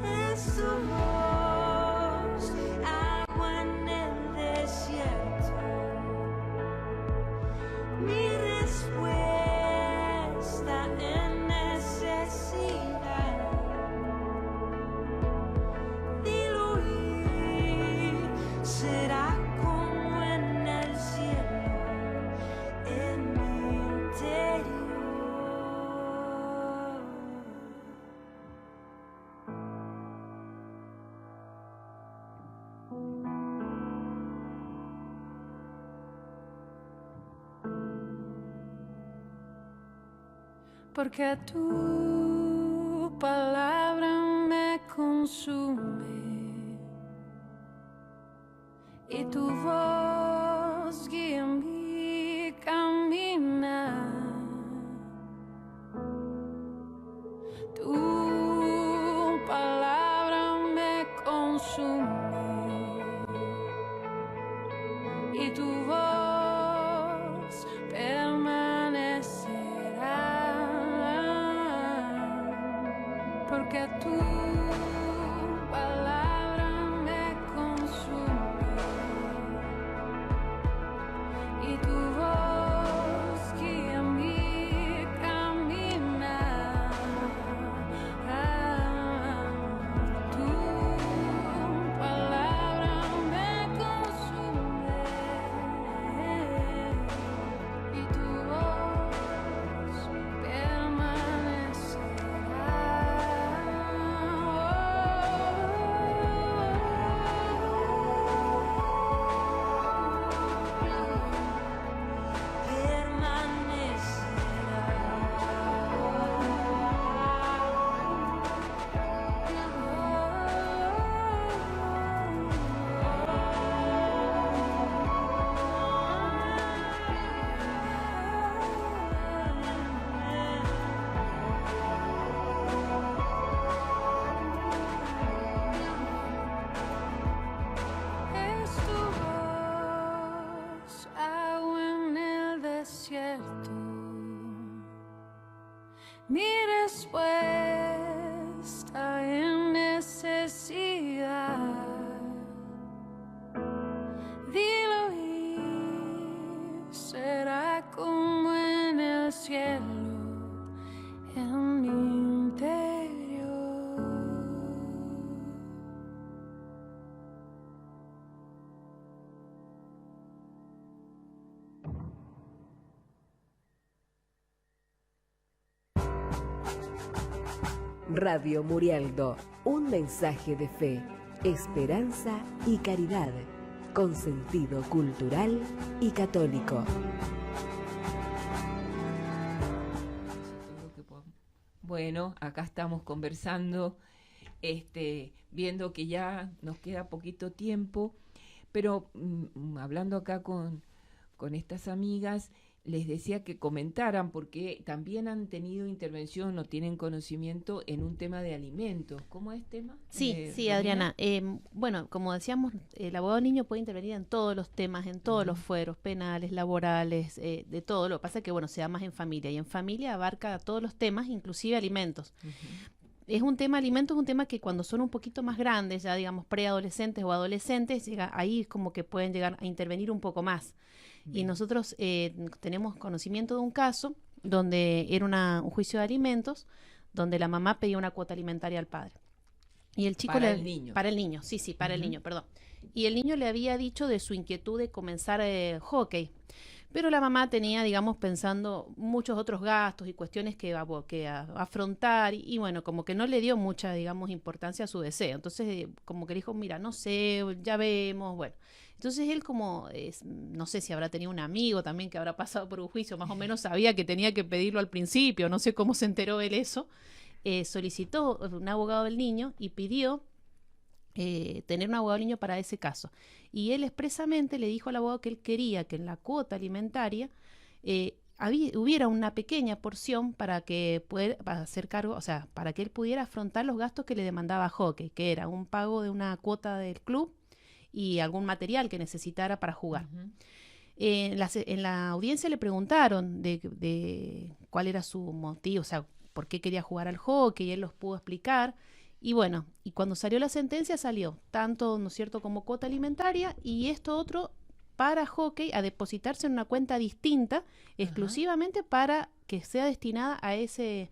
Es tu voz, agua en el desierto, mi respuesta en necesidad. Diluir será como en el cielo, en mi interior. Porque tu palabra me consume y tu voz guía mi caminar. Tu palabra me consume y tu voz permanecerá. Porque tu palabra me consume y tu voz guía mi caminar. Tu palabra me consume y tu voz Es tu voz, agua en el desierto, mi respuesta en necesidad. Dilo y será como en el cielo, en mi interior. Radio Murialdo, un mensaje de fe, esperanza y caridad, con sentido cultural y católico. Bueno, acá estamos conversando, viendo que ya nos queda poquito tiempo, pero hablando acá con estas amigas, les decía que comentaran porque también han tenido intervención o tienen conocimiento en un tema de alimentos. ¿Cómo es tema? Sí, sí, Romina. Adriana. Bueno, como decíamos, el abogado del niño puede intervenir en todos los temas, en todos los fueros, penales, laborales, de todo. Lo que pasa es que, bueno, se da más en familia, y en familia abarca todos los temas, inclusive alimentos. Es un tema, alimentos es un tema que cuando son un poquito más grandes, ya digamos preadolescentes o adolescentes, ahí como que pueden llegar a intervenir un poco más. Y nosotros tenemos conocimiento de un caso donde era un juicio de alimentos, donde la mamá pedía una cuota alimentaria al padre. Y el chico Para el niño. Para el niño, sí, para el niño, perdón. Y el niño le había dicho de su inquietud de comenzar hockey. Pero la mamá tenía, digamos, pensando muchos otros gastos y cuestiones que afrontar y bueno, como que no le dio mucha, digamos, importancia a su deseo. Entonces, como que dijo, mira, no sé, ya vemos, bueno. Entonces él no sé si habrá tenido un amigo también que habrá pasado por un juicio, más o menos sabía que tenía que pedirlo al principio, no sé cómo se enteró él eso, solicitó un abogado del niño y pidió tener un abogado del niño para ese caso. Y él expresamente le dijo al abogado que él quería que en la cuota alimentaria hubiera una pequeña porción para hacer cargo, o sea, para que él pudiera afrontar los gastos que le demandaba hockey, que era un pago de una cuota del club y algún material que necesitara para jugar. En la audiencia le preguntaron de cuál era su motivo, o sea, por qué quería jugar al hockey, y él los pudo explicar. Y bueno, y cuando salió la sentencia salió tanto, ¿no es cierto?, como cuota alimentaria y esto otro para hockey a depositarse en una cuenta distinta, exclusivamente para que sea destinada a ese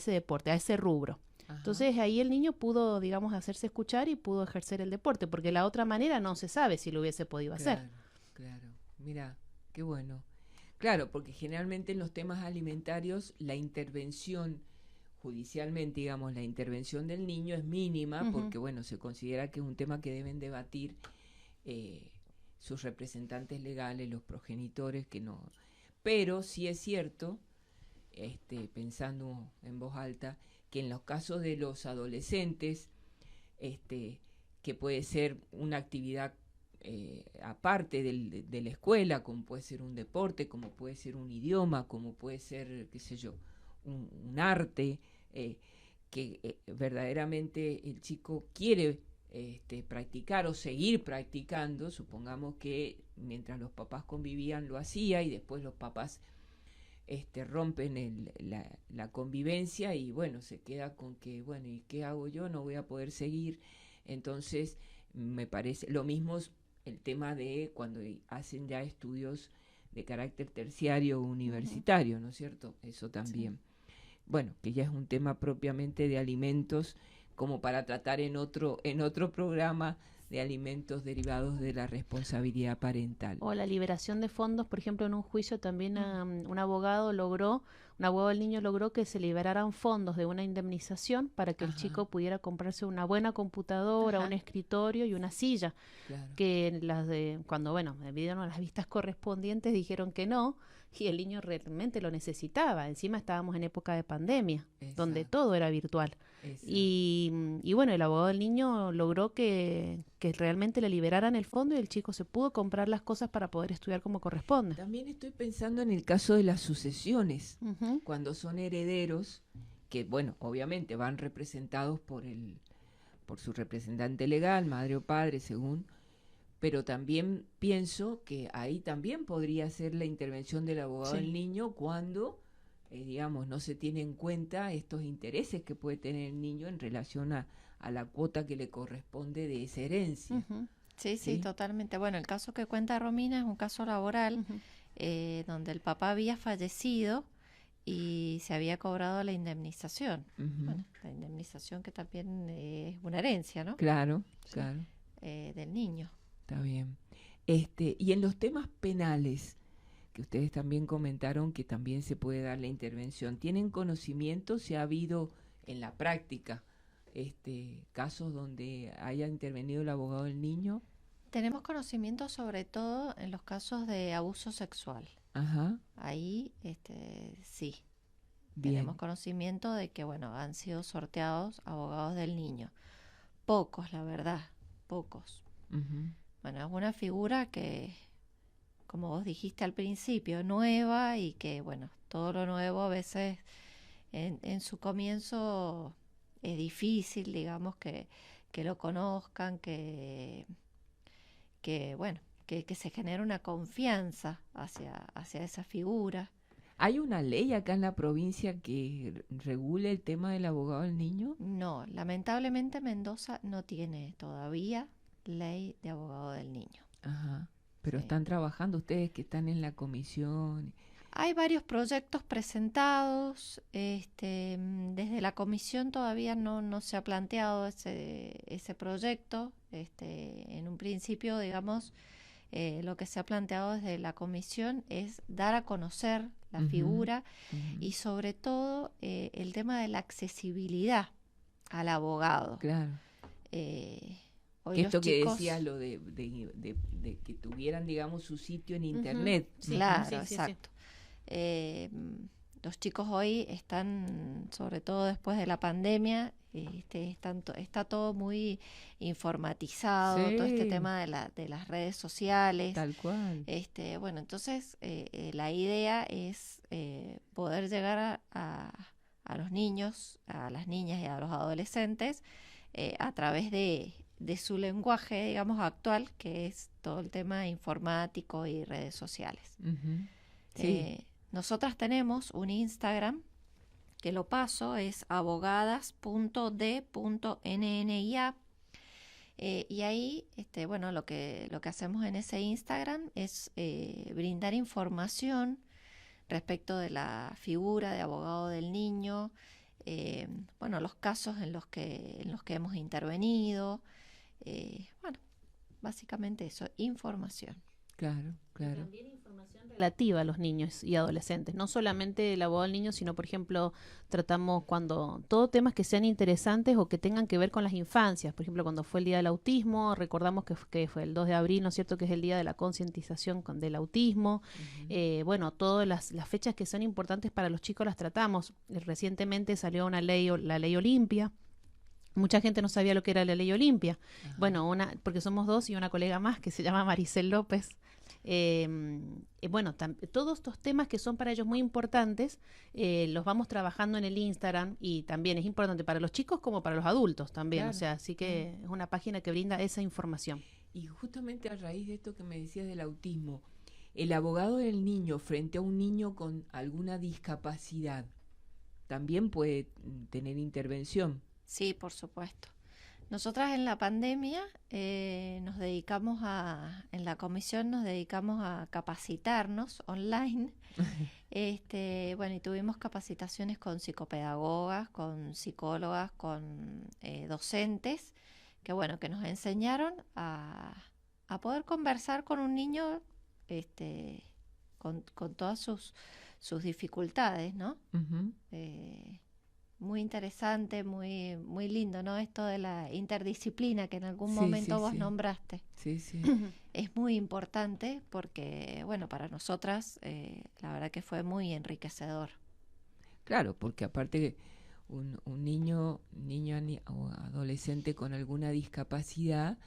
deporte, a ese rubro. Entonces ahí el niño pudo, digamos, hacerse escuchar y pudo ejercer el deporte, porque de la otra manera no se sabe si lo hubiese podido hacer. Claro, mira, qué bueno. Claro, porque generalmente en los temas alimentarios la intervención judicialmente, digamos, la intervención del niño es mínima, porque bueno, se considera que es un tema que deben debatir sus representantes legales, los progenitores, que no. Pero sí es cierto, pensando en voz alta, que en los casos de los adolescentes, que puede ser una actividad aparte de la escuela, como puede ser un deporte, como puede ser un idioma, como puede ser, qué sé yo, un arte, que verdaderamente el chico quiere practicar o seguir practicando. Supongamos que mientras los papás convivían lo hacía y después los papás rompen la convivencia y bueno, se queda con que, bueno, ¿y qué hago yo? No voy a poder seguir. Entonces, me parece, lo mismo es el tema de cuando hacen ya estudios de carácter terciario o universitario, ¿no es cierto? Eso también. Sí. Bueno, que ya es un tema propiamente de alimentos, como para tratar en otro programa de alimentos derivados de la responsabilidad parental. O la liberación de fondos, por ejemplo, en un juicio también un abogado del niño logró que se liberaran fondos de una indemnización para que el chico pudiera comprarse una buena computadora, un escritorio y una silla. Claro. Que cuando, bueno, me dieron las vistas correspondientes, dijeron que no, y el niño realmente lo necesitaba. Encima estábamos en época de pandemia, donde todo era virtual. Y bueno, el abogado del niño logró que realmente le liberaran el fondo y el chico se pudo comprar las cosas para poder estudiar como corresponde. También estoy pensando en el caso de las sucesiones, cuando son herederos, que bueno, obviamente van representados por su representante legal, madre o padre, según, pero también pienso que ahí también podría ser la intervención del abogado del niño cuando digamos, no se tiene en cuenta estos intereses que puede tener el niño en relación a la cuota que le corresponde de esa herencia. Sí, totalmente. Bueno, el caso que cuenta Romina es un caso laboral donde el papá había fallecido y se había cobrado la indemnización. Bueno, la indemnización que también es una herencia, ¿no? Claro. Del niño. Está bien. Y en los temas penales, que ustedes también comentaron que también se puede dar la intervención, ¿tienen conocimiento si ha habido en la práctica casos donde haya intervenido el abogado del niño? Tenemos conocimiento sobre todo en los casos de abuso sexual. Ahí sí. Bien. Tenemos conocimiento de que, bueno, han sido sorteados abogados del niño. Pocos, la verdad, pocos. Bueno, es una figura que como vos dijiste al principio, nueva y que, bueno, todo lo nuevo a veces en su comienzo es difícil, digamos, que lo conozcan, bueno, que se genere una confianza hacia esa figura. ¿Hay una ley acá en la provincia que regule el tema del abogado del niño? No, lamentablemente Mendoza no tiene todavía ley de abogado del niño. Ajá. Pero Sí. están trabajando ustedes que están en la comisión. Hay varios proyectos presentados, desde la comisión todavía no se ha planteado ese proyecto. En un principio, digamos, lo que se ha planteado desde la comisión es dar a conocer la Ujú, figura ujú. y sobre todo el tema de la accesibilidad al abogado. Claro. Hoy Que los esto que chicos- decías, lo de que tuvieran, digamos, su sitio en internet. Sí, Claro, sí, sí, sí. exacto. Los chicos hoy están, sobre todo después de la pandemia, está todo muy informatizado, todo este Sí. tema de las redes sociales. Tal cual. Bueno, entonces la idea es poder llegar a los niños, a las niñas y a los adolescentes a través de su lenguaje, digamos, actual, que es todo el tema informático y redes sociales. Ujú. Sí. Nosotras tenemos un Instagram que lo paso, es abogadas.d.nnia. Y ahí, bueno, lo que hacemos en ese Instagram es brindar información respecto de la figura de abogado del niño, bueno, los casos en los que hemos intervenido, bueno, básicamente eso, información. Claro, claro. También información relativa a los niños y adolescentes, no solamente el abogado del niño, sino, por ejemplo, tratamos todo temas que sean interesantes o que tengan que ver con las infancias. Por ejemplo, cuando fue el Día del Autismo, recordamos que fue el 2 de abril, ¿no es cierto?, que es el Día de la Concientización del Autismo. Bueno, todas las fechas que son importantes para los chicos las tratamos. Recientemente salió la ley Olimpia. Mucha gente no sabía lo que era la ley Olimpia. Ajá. Bueno, porque somos dos y una colega más que se llama Maricel López. Bueno, todos estos temas que son para ellos muy importantes, los vamos trabajando en el Instagram y también es importante para los chicos como para los adultos también. Claro. O sea, así que es una página que brinda esa información. Y justamente a raíz de esto que me decías del autismo, el abogado del niño frente a un niño con alguna discapacidad también puede tener intervención. Sí, por supuesto. Nosotras en la pandemia en la comisión nos dedicamos a capacitarnos online. Bueno, y tuvimos capacitaciones con psicopedagogas, con psicólogas, con docentes, que bueno, que nos enseñaron a poder conversar con un niño con todas sus dificultades, ¿no? Ujú. Muy interesante, muy, muy lindo, ¿no? Esto de la interdisciplina que en algún Sí, momento sí, vos sí. nombraste. Sí, sí. Es muy importante porque, bueno, para nosotras la verdad que fue muy enriquecedor. Claro, porque aparte un niño o adolescente con alguna discapacidad,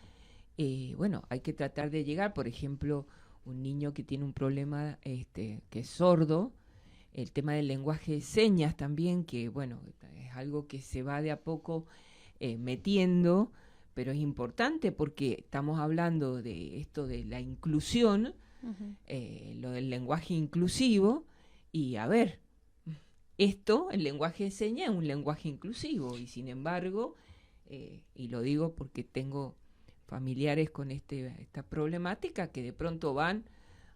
bueno, hay que tratar de llegar, por ejemplo, un niño que tiene un problema que es sordo, el tema del lenguaje de señas también, que bueno, es algo que se va de a poco metiendo, pero es importante porque estamos hablando de esto de la inclusión, lo del lenguaje inclusivo, y a ver, el lenguaje de señas es un lenguaje inclusivo, y sin embargo, y lo digo porque tengo familiares con esta problemática que de pronto van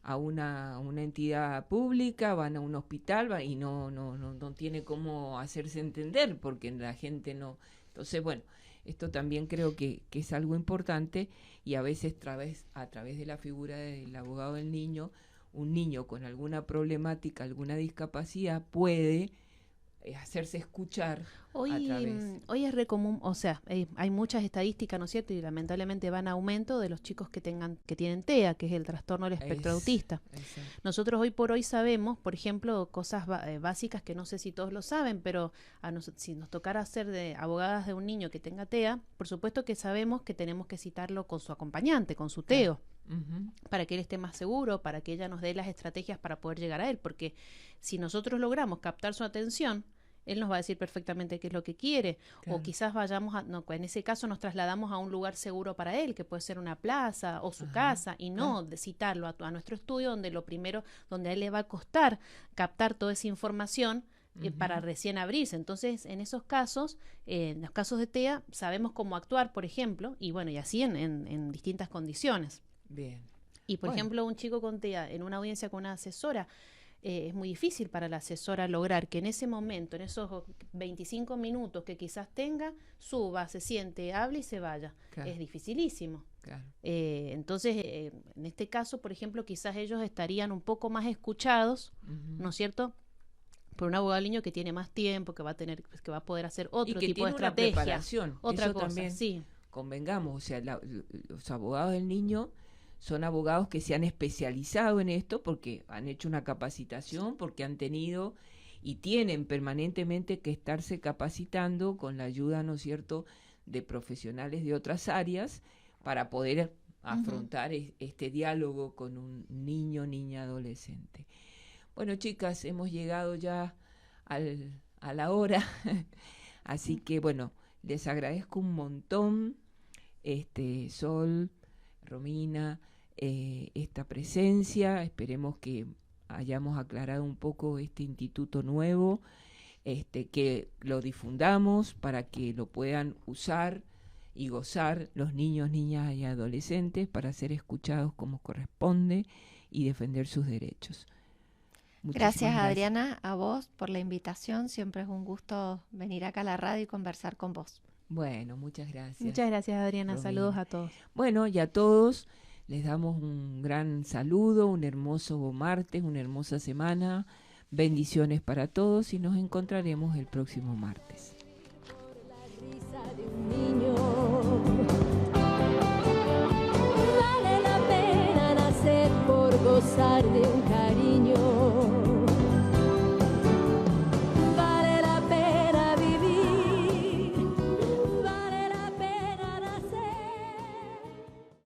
a una entidad pública, van a un hospital y no tiene cómo hacerse entender porque la gente no. Entonces, bueno, esto también creo que es algo importante y a veces a través de la figura del abogado del niño, un niño con alguna problemática, alguna discapacidad puede hacerse escuchar Hoy es re común, o sea, hay muchas estadísticas, ¿no es cierto? Y lamentablemente van a aumento de los chicos que tienen TEA, que es el trastorno del espectro autista. Exacto. Nosotros hoy por hoy sabemos, por ejemplo, cosas básicas que no sé si todos lo saben, pero si nos tocara ser de abogadas de un niño que tenga TEA, por supuesto que sabemos que tenemos que citarlo con su acompañante, con su TEO. para que él esté más seguro, para que ella nos dé las estrategias para poder llegar a él, porque si nosotros logramos captar su atención, él nos va a decir perfectamente qué es lo que quiere, Claro. o quizás vayamos en ese caso nos trasladamos a un lugar seguro para él, que puede ser una plaza o su casa, y no de citarlo a nuestro estudio, donde lo primero, donde a él le va a costar captar toda esa información para recién abrirse. Entonces, en esos casos, en los casos de TEA, sabemos cómo actuar, por ejemplo, y bueno, y así en distintas condiciones. Bien. Y, por Bueno. ejemplo, un chico con TEA en una audiencia con una asesora, es muy difícil para la asesora lograr que en ese momento, en esos 25 minutos que quizás tenga, suba, se siente, hable y se vaya. Claro. Es dificilísimo. Claro. Entonces, en este caso, por ejemplo, quizás ellos estarían un poco más escuchados, ¿no es cierto?, por un abogado del niño que tiene más tiempo, que va a poder hacer otro Y que tipo de tiene una estrategia, preparación. otra Eso cosa, también. sí. Convengamos, o sea, los abogados del niño son abogados que se han especializado en esto porque han hecho una capacitación, porque han tenido y tienen permanentemente que estarse capacitando con la ayuda, ¿no es cierto?, de profesionales de otras áreas para poder afrontar este diálogo con un niño, niña, adolescente. Bueno, chicas, hemos llegado ya a la hora, así que bueno, les agradezco un montón, Sol, Romina, esta presencia. Esperemos que hayamos aclarado un poco este instituto nuevo, que lo difundamos para que lo puedan usar y gozar los niños, niñas y adolescentes para ser escuchados como corresponde y defender sus derechos. Muchísimas Gracias, Adriana, a vos por la invitación. Siempre es un gusto venir acá a la radio y conversar con vos. Bueno, muchas gracias. Muchas gracias, Adriana. Romina. Saludos a todos. Bueno, y a todos les damos un gran saludo, un hermoso martes, una hermosa semana. Bendiciones para todos y nos encontraremos el próximo martes. Vale la pena nacer por gozar de un cariño.